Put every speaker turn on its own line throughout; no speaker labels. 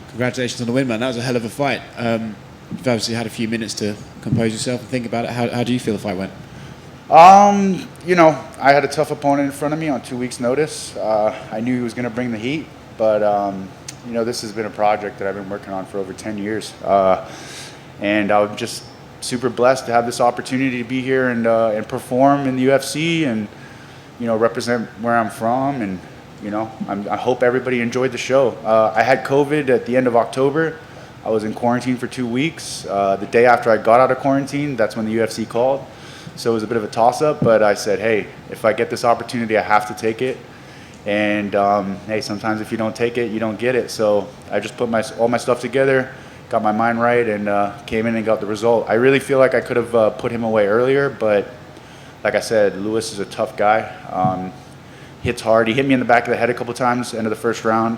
Congratulations on the win, man. That was a hell of a fight. You've obviously had a few minutes to compose yourself and think about it. How do you feel the fight went?
I had a tough opponent in front of me on 2 weeks' notice. I knew he was going to bring the heat, but this has been a project that I've been working on for over 10 years. And I'm just super blessed to have this opportunity to be here and perform in the UFC and, represent where I'm from. And, I hope everybody enjoyed the show. I had COVID at the end of October. I was in quarantine for 2 weeks. The day after I got out of quarantine, that's when the UFC called. So it was a bit of a toss-up, but I said, hey, if I get this opportunity, I have to take it. And, hey, sometimes if you don't take it, you don't get it. So I just put all my stuff together, got my mind right, and came in and got the result. I really feel like I could have put him away earlier, but like I said, Lewis is a tough guy. Hits hard. He hit me in the back of the head a couple times, end of the first round.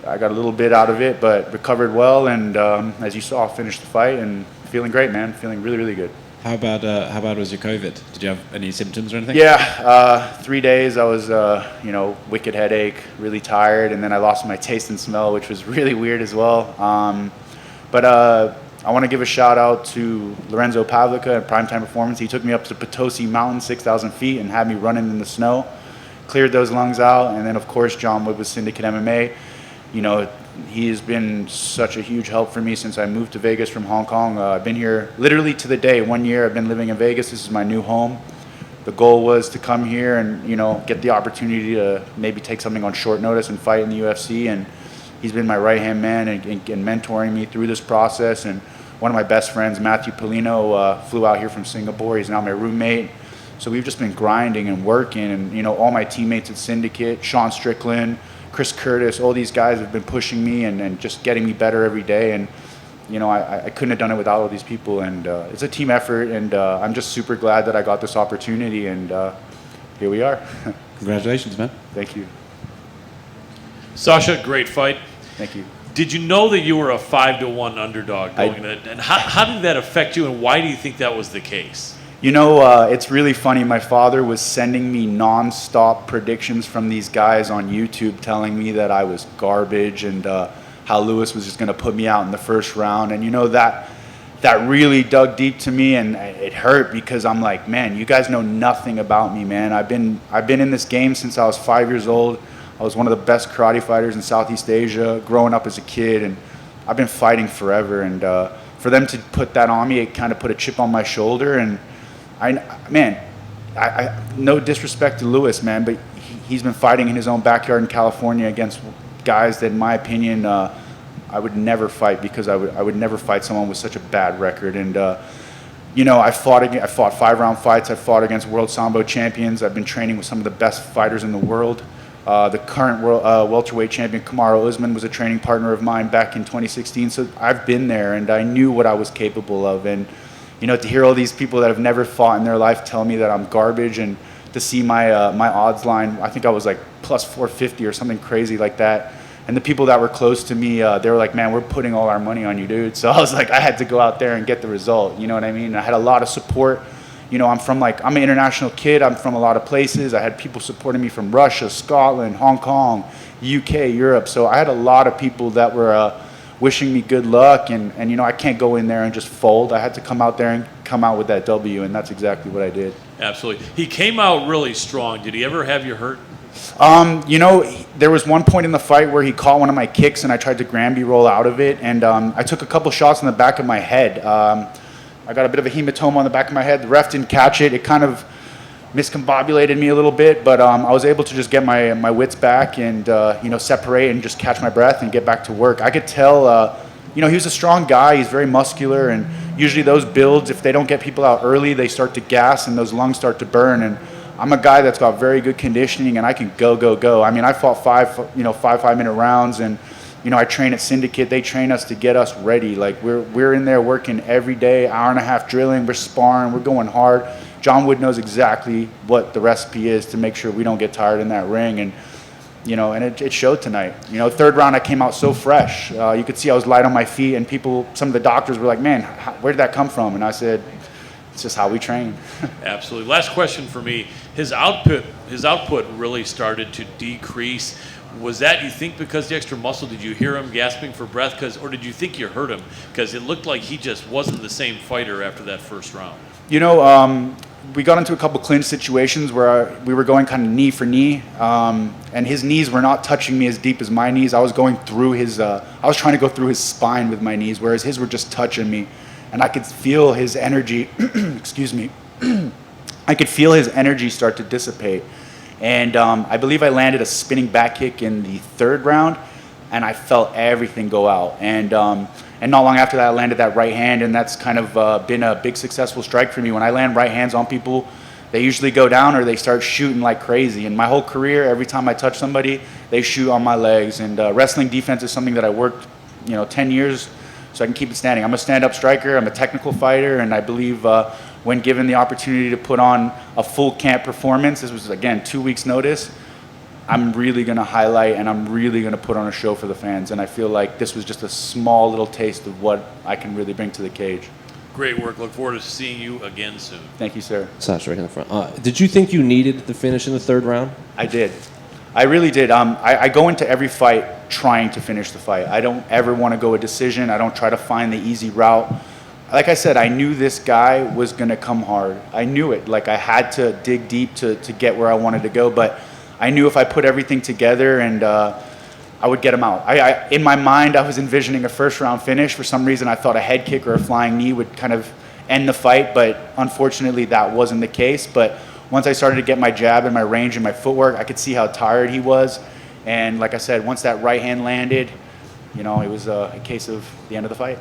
I got a little bit out of it, but recovered well, and as you saw, finished the fight, and feeling great, man. Feeling really, really good.
How bad was your COVID? Did you have any symptoms or anything?
Yeah, 3 days I was, wicked headache, really tired, and then I lost my taste and smell, which was really weird as well. But I want to give a shout out to Lorenzo Pavlica at Primetime Performance. He took me up to Potosi Mountain, 6,000 feet, and had me running in the snow. Cleared those lungs out, and then of course John Wood with Syndicate MMA. He has been such a huge help for me since I moved to Vegas from Hong Kong. I've been here literally to the day. 1 year I've been living in Vegas. This is my new home. The goal was to come here and get the opportunity to maybe take something on short notice and fight in the UFC. And he's been my right-hand man and mentoring me through this process. And one of my best friends, Matthew Polino, flew out here from Singapore. He's now my roommate. So we've just been grinding and working, and all my teammates at Syndicate, Sean Strickland, Chris Curtis, all these guys have been pushing me and just getting me better every day. And I couldn't have done it without all these people. And it's a team effort, and I'm just super glad that I got this opportunity. And here we are.
Congratulations, man.
Thank you.
Sasha, great fight.
Thank you.
Did you know that you were a 5-1 underdog going in? And how did that affect you, and why do you think that was the case?
It's really funny. My father was sending me nonstop predictions from these guys on YouTube telling me that I was garbage and how Lewis was just going to put me out in the first round. And that really dug deep to me, and it hurt because I'm like, man, you guys know nothing about me, man. I've been in this game since I was 5 years old. I was one of the best karate fighters in Southeast Asia growing up as a kid, and I've been fighting forever. And for them to put that on me, it kind of put a chip on my shoulder. And I no disrespect to Lewis, man, but he's been fighting in his own backyard in California against guys that, in my opinion, I would never fight, because I would never fight someone with such a bad record. And I fought 5-round fights. I fought against world Sambo champions. I've been training with some of the best fighters in the world. The current world welterweight champion Kamaru Usman was a training partner of mine back in 2016. So I've been there, and I knew what I was capable of. And to hear all these people that have never fought in their life tell me that I'm garbage, and to see my odds line, I think I was like plus 450 or something crazy like that. And the people that were close to me, they were like, man, we're putting all our money on you, dude. So I was like, I had to go out there and get the result. You know what I mean? I had a lot of support. I'm an international kid. I'm from a lot of places. I had people supporting me from Russia, Scotland, Hong Kong, UK, Europe. So I had a lot of people that were wishing me good luck, and I can't go in there and just fold. I had to come out there and come out with that W, and that's exactly what I did.
Absolutely. He came out really strong. Did he ever have you hurt?
There was one point in the fight where he caught one of my kicks, and I tried to Granby roll out of it, and I took a couple shots in the back of my head. I got a bit of a hematoma on the back of my head. The ref didn't catch it. It kind of miscombobulated me a little bit, but I was able to just get my wits back and separate and just catch my breath and get back to work. I could tell he was a strong guy. He's very muscular, and usually those builds, if they don't get people out early, they start to gas and those lungs start to burn. And I'm a guy that's got very good conditioning, and I can go. I mean, I fought 5-minute rounds, and I train at Syndicate. They train us to get us ready. Like we're in there working every day, hour and a half drilling. We're sparring. We're going hard. John Wood knows exactly what the recipe is to make sure we don't get tired in that ring. And it showed tonight. Third round I came out so fresh. You could see I was light on my feet, and some of the doctors were like, "Man, where did that come from?" And I said, "It's just how we train."
Absolutely. Last question for me. His output really started to decrease. Was that, you think, because the extra muscle? Did you hear him gasping for breath? Or did you think you hurt him? Because it looked like he just wasn't the same fighter after that first round.
You know, we got into a couple clinch situations where we were going kind of knee for knee, and his knees were not touching me as deep as my knees. I was going through his, I was trying to go through his spine with my knees, whereas his were just touching me, and I could feel his energy, excuse me, I could feel his energy start to dissipate. And I believe I landed a spinning back kick in the third round, and I felt everything go out. And not long after that, I landed that right hand, and that's kind of been a big successful strike for me. When I land right hands on people, they usually go down or they start shooting like crazy. And my whole career, every time I touch somebody, they shoot on my legs. And wrestling defense is something that I worked, 10 years so I can keep it standing. I'm a stand-up striker. I'm a technical fighter, and I believe when given the opportunity to put on a full camp performance, this was, again, 2 weeks' notice, I'm really going to highlight and I'm really going to put on a show for the fans. And I feel like this was just a small little taste of what I can really bring to the cage.
Great work. Look forward to seeing you again soon.
Thank you, sir.
Sasha, right in the front. Did you think you needed the finish in the third round?
I did. I really did. I go into every fight trying to finish the fight. I don't ever want to go a decision. I don't try to find the easy route. Like I said, I knew this guy was going to come hard. I knew it. Like, I had to dig deep to get where I wanted to go. But I knew if I put everything together and I would get him out. In my mind, I was envisioning a first-round finish. For some reason, I thought a head kick or a flying knee would kind of end the fight. But unfortunately, that wasn't the case. But once I started to get my jab and my range and my footwork, I could see how tired he was. And like I said, once that right hand landed, it was a case of the end of the fight.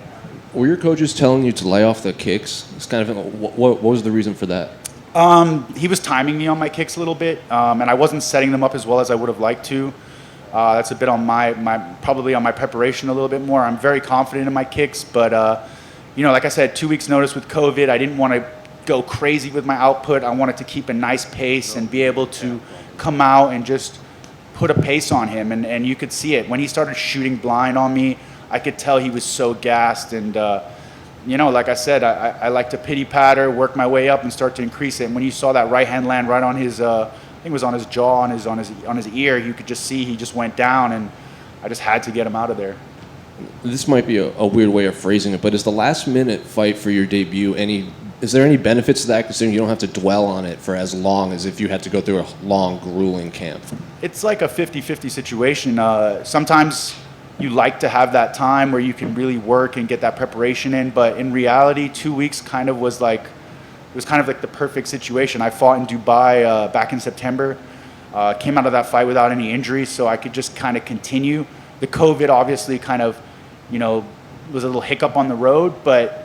Were your coaches telling you to lay off the kicks? It's kind of what was the reason for that?
He was timing me on my kicks a little bit, and I wasn't setting them up as well as I would have liked to. That's a bit on probably on my preparation a little bit more. I'm very confident in my kicks, but like I said, 2 weeks notice with COVID, I didn't want to go crazy with my output. I wanted to keep a nice pace and be able to come out and just put a pace on him, and you could see it when he started shooting blind on me. I could tell he was so gassed, and like I said, I like to pity patter, work my way up, and start to increase it. And when you saw that right hand land right on his, I think it was on his jaw, on his ear, you could just see he just went down, and I just had to get him out of there.
This might be a weird way of phrasing it, but is the last minute fight for your debut is there any benefits to that, considering you don't have to dwell on it for as long as if you had to go through a long, grueling camp?
It's like a 50-50 situation. Sometimes you like to have that time where you can really work and get that preparation in, but in reality, 2 weeks kind of was like the perfect situation. I fought in Dubai back in September, came out of that fight without any injuries, so I could just kind of continue. The COVID obviously kind of, was a little hiccup on the road, but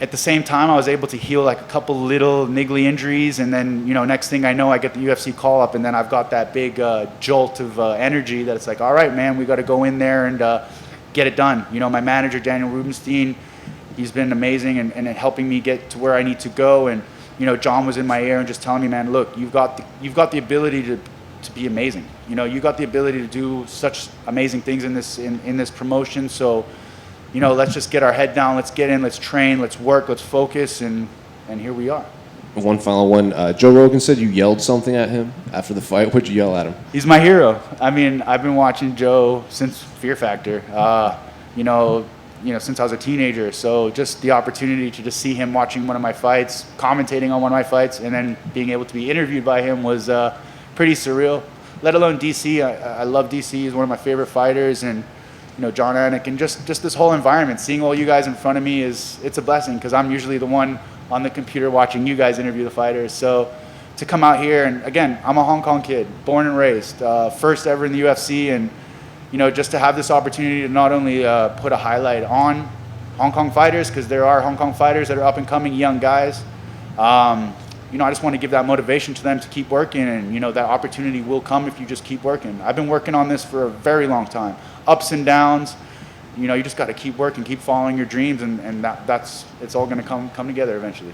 at the same time, I was able to heal like a couple little niggly injuries, and then, next thing I know, I get the UFC call up, and then I've got that big jolt of energy that it's like, all right, man, we got to go in there and get it done. My manager, Daniel Rubenstein, he's been amazing and helping me get to where I need to go. And, John was in my ear and just telling me, man, look, you've got the ability to be amazing. You got the ability to do such amazing things in this promotion. So, let's just get our head down, let's get in, let's train, let's work, let's focus, and here we are.
One final one. Joe Rogan said you yelled something at him after the fight. What'd you yell at him?
He's my hero. I mean, I've been watching Joe since Fear Factor, since I was a teenager. So just the opportunity to just see him watching one of my fights, commentating on one of my fights, and then being able to be interviewed by him was pretty surreal, let alone DC. I love DC. He's one of my favorite fighters, and John Anik, and just this whole environment, seeing all you guys in front of me it's a blessing, because I'm usually the one on the computer watching you guys interview the fighters. So to come out here, and again, I'm a Hong Kong kid, born and raised, first ever in the UFC, and just to have this opportunity to not only put a highlight on Hong Kong fighters, because there are Hong Kong fighters that are up and coming young guys. I just want to give that motivation to them to keep working, and that opportunity will come if you just keep working. I've been working on this for a very long time. Ups and downs, you just got to keep working, keep following your dreams, and it's all going to come together eventually.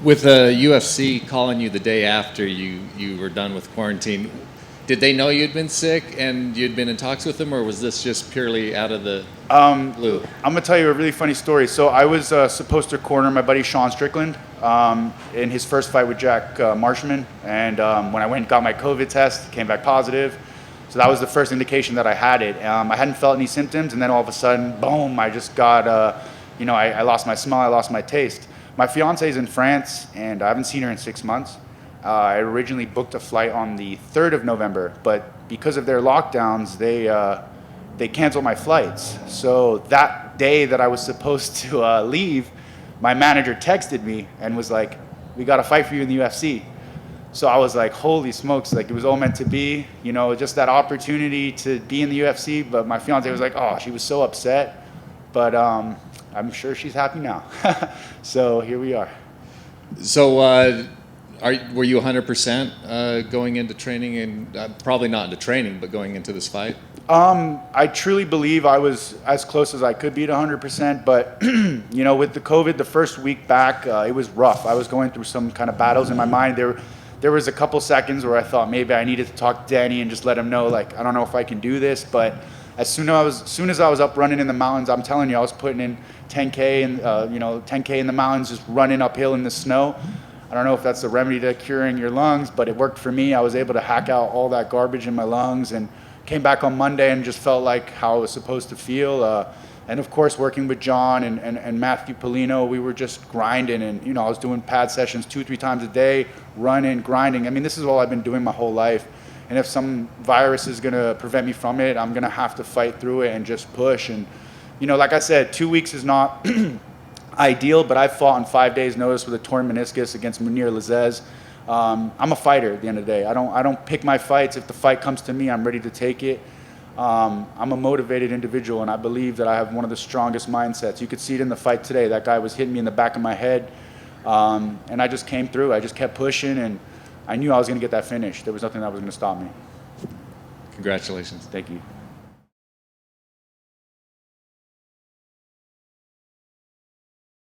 With the UFC calling you the day after you were done with quarantine, did they know you'd been sick and you'd been in talks with them, or was this just purely out of the blue?
I'm going to tell you a really funny story. So I was supposed to corner my buddy Sean Strickland in his first fight with Jack Marshman, and when I went and got my COVID test, came back positive. So that was the first indication that I had it. I hadn't felt any symptoms, and then all of a sudden, boom, I just got, I lost my smell, I lost my taste. My fiance is in France, and I haven't seen her in 6 months. I originally booked a flight on the 3rd of November, but because of their lockdowns, they canceled my flights. So that day that I was supposed to leave, my manager texted me and was like, "We got a fight for you in the UFC." So I was like, holy smokes, like it was all meant to be, just that opportunity to be in the UFC. But my fiance was like, oh, she was so upset. But I'm sure she's happy now. So here we are.
So were you 100% going into training, and probably not into training, but going into this fight?
I truly believe I was as close as I could be to 100%, but with the COVID, the first week back, it was rough. I was going through some kind of battles in my mind. There was a couple seconds where I thought maybe I needed to talk to Danny and just let him know, like, I don't know if I can do this. But as soon as I was up running in the mountains, I'm telling you, I was putting in 10K and 10K in the mountains, just running uphill in the snow. I don't know if that's the remedy to curing your lungs, but it worked for me. I was able to hack out all that garbage in my lungs and came back on Monday and just felt like how I was supposed to feel. And of course, working with John and Matthew Polino, we were just grinding. And, I was doing pad sessions 2-3 times a day, running, grinding. I mean, this is all I've been doing my whole life. And if some virus is going to prevent me from it, I'm going to have to fight through it and just push. And, like I said, 2 weeks is not ideal, but I fought on 5 days' notice with a torn meniscus against Munir Lazez. I'm a fighter at the end of the day. I don't pick my fights. If the fight comes to me, I'm ready to take it. I'm a motivated individual, and I believe that I have one of the strongest mindsets. You could see it in the fight today. That guy was hitting me in the back of my head, and I just came through. I just kept pushing, and I knew I was going to get that finish. There was nothing that was going to stop me.
Congratulations.
Thank you.